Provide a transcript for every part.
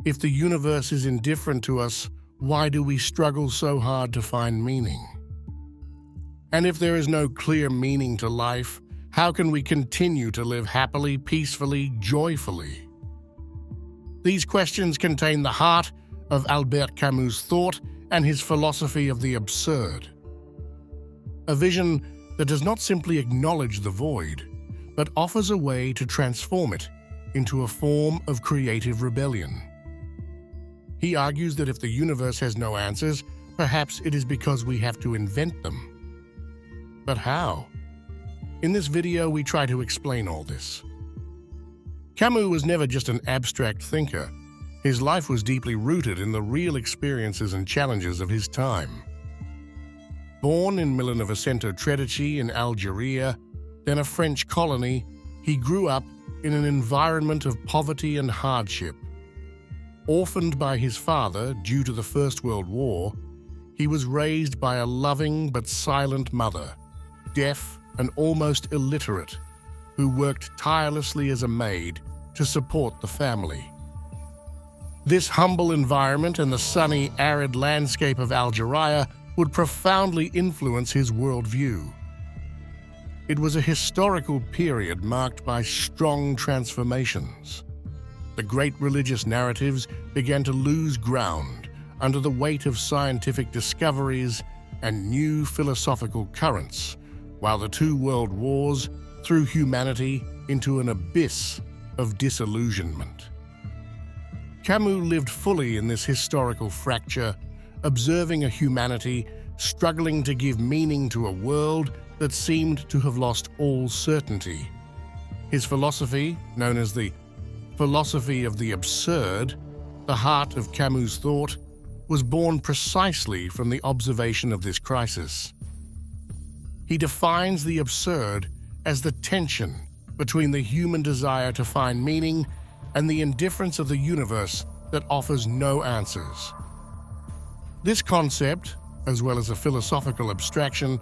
If the universe is indifferent to us, why do we struggle so hard to find meaning? And if there is no clear meaning to life, how can we continue to live happily, peacefully, joyfully? These questions contain the heart of Albert Camus' thought and his philosophy of the absurd. A vision that does not simply acknowledge the void, but offers a way to transform it into a form of creative rebellion. He argues that if the universe has no answers, perhaps it is because we have to invent them. But how? In this video, we try to explain all this. Camus was never just an abstract thinker. His life was deeply rooted in the real experiences and challenges of his time. Born in Vicento Tredici in Algeria, then a French colony, he grew up in an environment of poverty and hardship. Orphaned by his father due to the First World War, he was raised by a loving but silent mother, deaf and almost illiterate, who worked tirelessly as a maid to support the family. This humble environment and the sunny, arid landscape of Algeria would profoundly influence his worldview. It was a historical period marked by strong transformations. The great religious narratives began to lose ground under the weight of scientific discoveries and new philosophical currents, while the two world wars threw humanity into an abyss of disillusionment. Camus lived fully in this historical fracture, observing a humanity struggling to give meaning to a world that seemed to have lost all certainty. His philosophy, known as the philosophy of the absurd, the heart of Camus' thought, was born precisely from the observation of this crisis. He defines the absurd as the tension between the human desire to find meaning and the indifference of the universe that offers no answers. This concept, as well as a philosophical abstraction,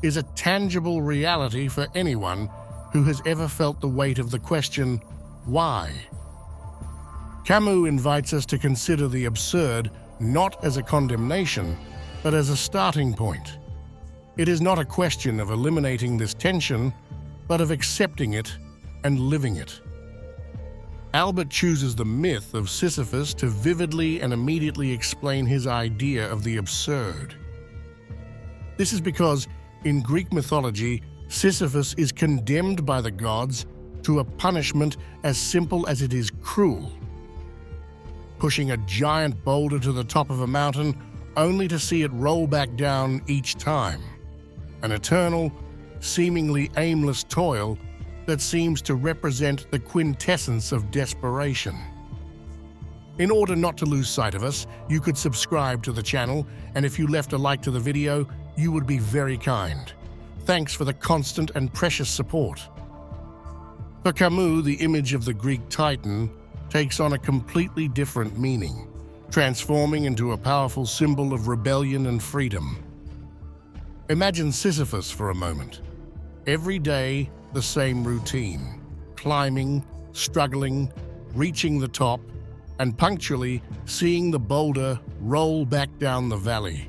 is a tangible reality for anyone who has ever felt the weight of the question, why? Camus invites us to consider the absurd not as a condemnation, but as a starting point. It is not a question of eliminating this tension, but of accepting it and living it. Albert chooses the myth of Sisyphus to vividly and immediately explain his idea of the absurd. This is because, in Greek mythology, Sisyphus is condemned by the gods to a punishment as simple as it is cruel. Pushing a giant boulder to the top of a mountain only to see it roll back down each time. An eternal, seemingly aimless toil that seems to represent the quintessence of desperation. In order not to lose sight of us, you could subscribe to the channel, and if you left a like to the video, you would be very kind. Thanks for the constant and precious support. For Camus, the image of the Greek Titan takes on a completely different meaning, transforming into a powerful symbol of rebellion and freedom. Imagine Sisyphus for a moment. Every day, the same routine: climbing, struggling, reaching the top, and punctually seeing the boulder roll back down the valley.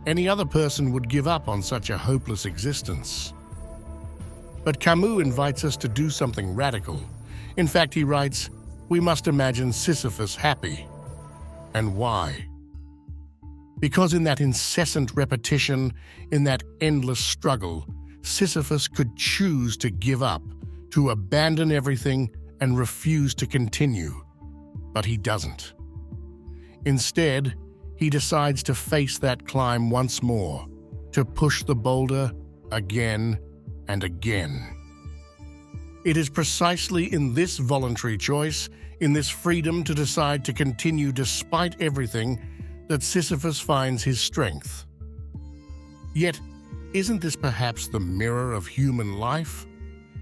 Any other person would give up on such a hopeless existence. But Camus invites us to do something radical. In fact, he writes, we must imagine Sisyphus happy. And why? Because in that incessant repetition, in that endless struggle, Sisyphus could choose to give up, to abandon everything and refuse to continue. But he doesn't. Instead, he decides to face that climb once more, to push the boulder again and again. It is precisely in this voluntary choice, in this freedom to decide to continue despite everything, that Sisyphus finds his strength. Yet, isn't this perhaps the mirror of human life?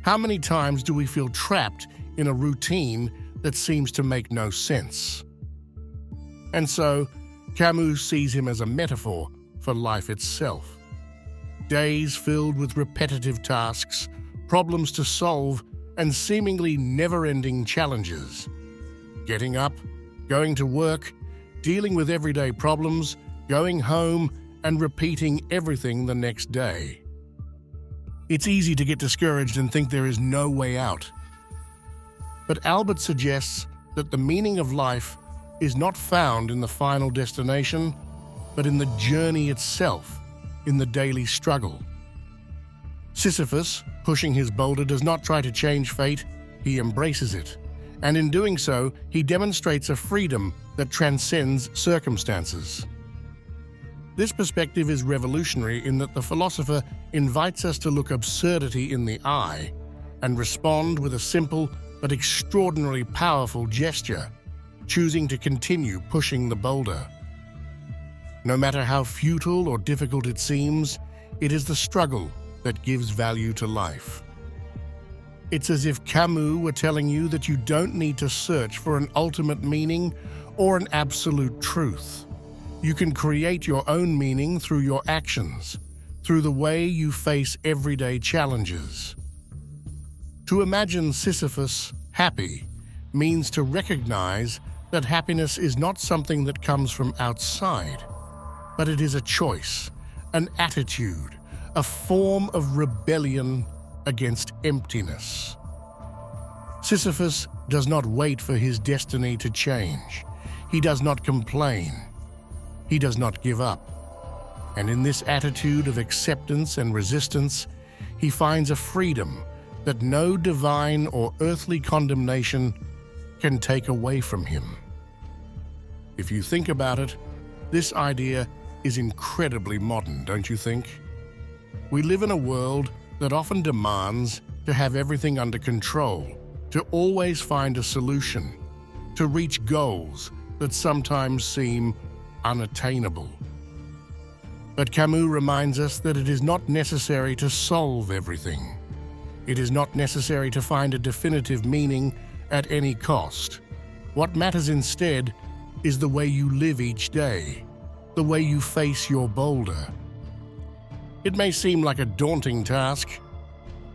How many times do we feel trapped in a routine that seems to make no sense? And so, Camus sees him as a metaphor for life itself. Days filled with repetitive tasks, problems to solve, and seemingly never-ending challenges. Getting up, going to work, dealing with everyday problems, going home, and repeating everything the next day. It's easy to get discouraged and think there is no way out. But Albert suggests that the meaning of life is not found in the final destination, but in the journey itself, in the daily struggle. Sisyphus, pushing his boulder, does not try to change fate, he embraces it. And in doing so, he demonstrates a freedom that transcends circumstances. This perspective is revolutionary in that the philosopher invites us to look absurdity in the eye and respond with a simple but extraordinarily powerful gesture, choosing to continue pushing the boulder. No matter how futile or difficult it seems, it is the struggle that gives value to life. It's as if Camus were telling you that you don't need to search for an ultimate meaning or an absolute truth. You can create your own meaning through your actions, through the way you face everyday challenges. To imagine Sisyphus happy means to recognize that happiness is not something that comes from outside, but it is a choice, an attitude, a form of rebellion against emptiness. Sisyphus does not wait for his destiny to change. He does not complain. He does not give up. And in this attitude of acceptance and resistance, he finds a freedom that no divine or earthly condemnation can take away from him. If you think about it, this idea is incredibly modern, don't you think? We live in a world that often demands to have everything under control, to always find a solution, to reach goals that sometimes seem unattainable. But Camus reminds us that it is not necessary to solve everything. It is not necessary to find a definitive meaning at any cost. What matters instead is the way you live each day, the way you face your boulder. It may seem like a daunting task,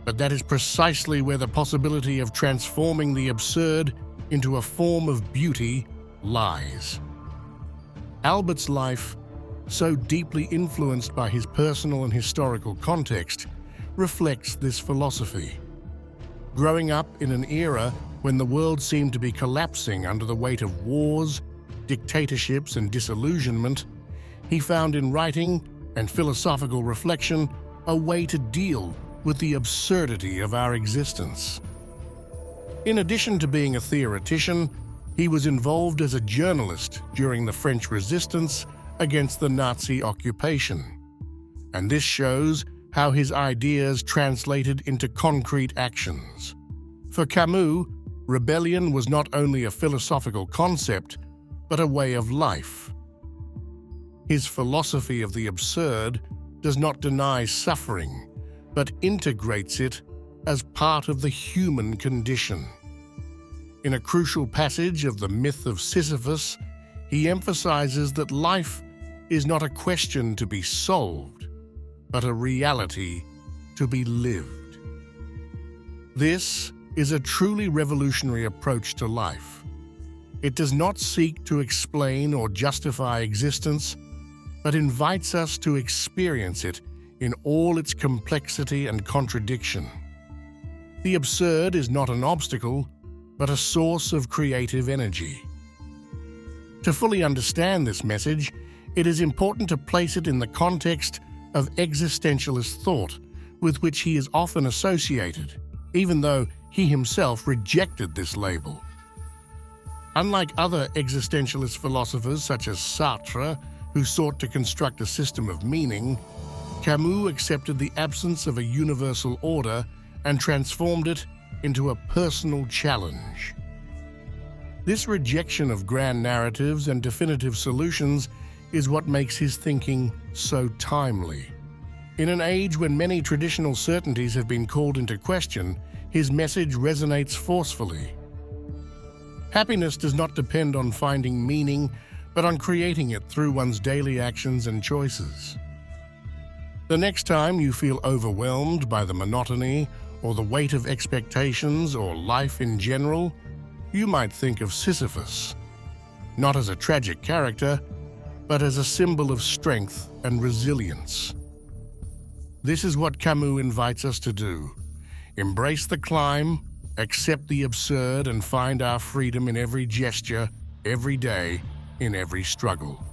but that is precisely where the possibility of transforming the absurd into a form of beauty lies. Albert's life, so deeply influenced by his personal and historical context, reflects this philosophy. Growing up in an era when the world seemed to be collapsing under the weight of wars, dictatorships, and disillusionment, he found in writing and philosophical reflection a way to deal with the absurdity of our existence. In addition to being a theoretician, he was involved as a journalist during the French resistance against the Nazi occupation. And this shows how his ideas translated into concrete actions. For Camus, rebellion was not only a philosophical concept, but a way of life. His philosophy of the absurd does not deny suffering, but integrates it as part of the human condition. In a crucial passage of the myth of Sisyphus, he emphasizes that life is not a question to be solved, but a reality to be lived. This is a truly revolutionary approach to life. It does not seek to explain or justify existence, but invites us to experience it in all its complexity and contradiction. The absurd is not an obstacle, but a source of creative energy. To fully understand this message, it is important to place it in the context of existentialist thought, with which he is often associated, even though he himself rejected this label. Unlike other existentialist philosophers such as Sartre, who sought to construct a system of meaning, Camus accepted the absence of a universal order and transformed it into a personal challenge. This rejection of grand narratives and definitive solutions is what makes his thinking so timely. In an age when many traditional certainties have been called into question, his message resonates forcefully. Happiness does not depend on finding meaning, but on creating it through one's daily actions and choices. The next time you feel overwhelmed by the monotony or the weight of expectations or life in general, you might think of Sisyphus. not as a tragic character, but as a symbol of strength and resilience. This is what Camus invites us to do: embrace the climb, accept the absurd, and find our freedom in every gesture, every day, in every struggle.